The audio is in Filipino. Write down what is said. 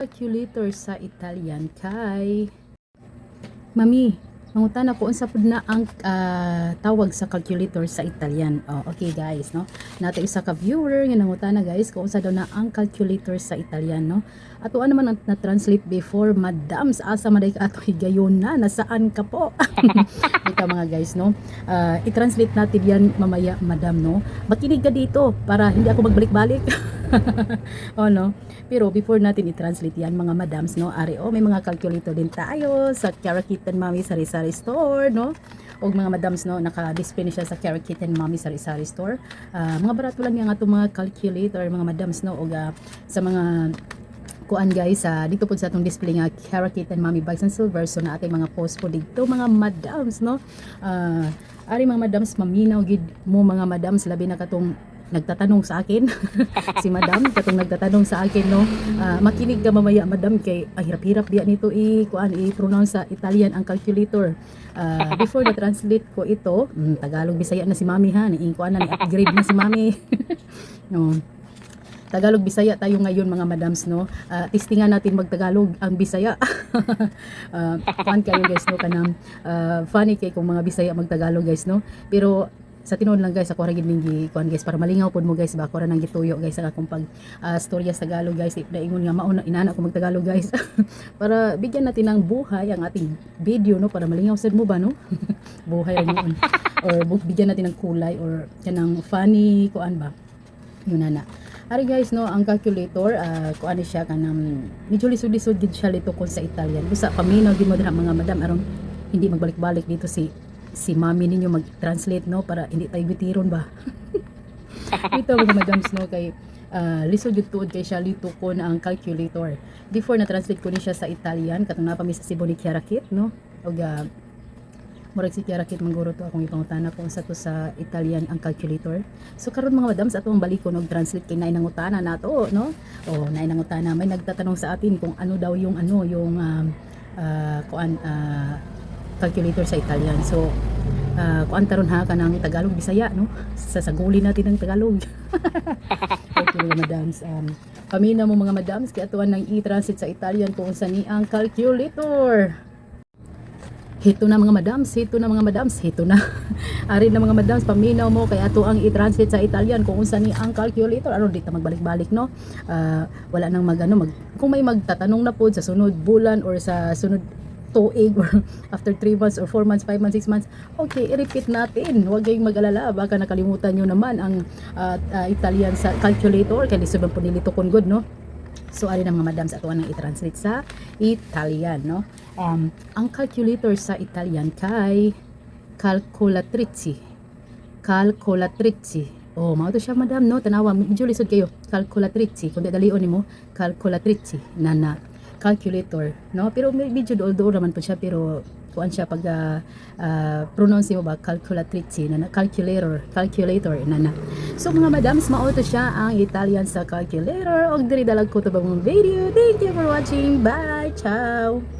Calculator sa Italian kay Mami, mangutana ko unsa pud na ang tawag sa calculator sa Italian. Oh, okay guys, no. Nato isa ka viewer nga nangutana guys kung unsa daw na ang calculator sa Italian, no. Ato ano man na translate before, madams asa maday ka ato higayon na nasaan ka po. Dito mga guys, no. I-translate natin yan mamaya, madam, no. Makinig ka dito para hindi ako magbalik-balik. Oh no. Pero before natin i-translate yan mga madams, no, may mga calculator din tayo sa Cara Kitten Mommy Sari-Sari Store, no. O mga madams, no, naka-display na siya sa Cara Kitten Mommy Sari-Sari Store. Mga barato lang yung ato mga calculator mga madams, no, o sa mga kuan guys, dito po sa atong display nga Cara Kitten Mommy Bags and Silver. So na ating mga post po dito mga madams, no. Ari mga madams, maminaw gid mo mga madams, labi na katong nagtatanong sa akin si madam katong nagtatanong sa akin, no. Makinig ka mamaya madam kay hirap-hirap biya nito i-pronounce sa Italian ang calculator. Before na translate ko ito, Tagalog Bisaya na si mami ha, kuan na ni upgrade na si mami. No. Tagalog Bisaya tayo ngayon mga madams, no. Testingan natin magtagalog ang Bisaya. Fun kayo guys, no, kanang funny kay kung mga Bisaya magtagalog guys, no. Pero sa tinuod lang guys, ako ra gid ning kuan guys para malingaw pud mo guys ba, ako ra nang gituyo guys sa akong pag storya sa Tagalog guys. Naingon nga mauna inana ko magtagalog guys. Para bigyan natin ng buhay ang ating video, no, para malingaw sad mo ba, no. Buhay yun. Or bigyan natin ng kulay or kanang funny kuan ba. Yun na. Ari guys, no, ang calculator kuan siya kanang medyo lisod-lisod gid siya lito kon sa Italian. Usa paminaw gid mo dira mga madam aron hindi magbalik-balik dito si mami ninyo mag-translate, no, para hindi tayo bitiron ba. Ito mga madams, no, kay lisod yung tuod kay siya lito ko na ang calculator. Before na translate ko ni siya sa Italian katong napami sa Cebu ni Cara Kit, no. Og murag si Cara Kit mangguro to akong ipangutana kung sa to sa Italian ang calculator. So karon mga madams, ato ang balikon og translate kay naay nangutana nato, no. O naay nangutana, may nagtatanong sa atin kung ano daw yung calculator sa Italian. So kuan taron ha kanang Tagalog Bisaya, no, sasaguli natin ng Tagalog. Okay mga madams, pamina mo mga madams kay atuan nang i-translate sa Italian kung unsa ni ang calculator. Hito na mga madams, hito na mga madams, hito na. Ari na mga madams, paminaw mo kay ato ang i-translate sa Italian kung unsa ni ang calculator. Aron di ta magbalik-balik, no. Wala nang kung may magtatanong na pod sa sunod bulan or sa sunod tuig or after 3 months or 4 months, 5 months, 6 months, okay, i-repeat natin. Huwag kayong mag-alala, baka nakalimutan nyo naman ang Italian sa calculator, kaya lisod po nilito kon good, no. So ari na mga madams, ato nang i-translate sa Italian, no. Ang calculator sa Italian kay calcolatrici. Oh, mao to siya madam, no, tanawa medyo lisod kayo. Calcolatrici, kung dadalion nimo, calcolatrici na calculator, no. Pero medyo dool naman po siya, pero kuan siya pag pronounce mo ba calculatrici na calculator na. So mga madams, mao to siya ang Italian sa calculator. Og diri dalag ko to bang video. Thank you for watching. Bye. Ciao.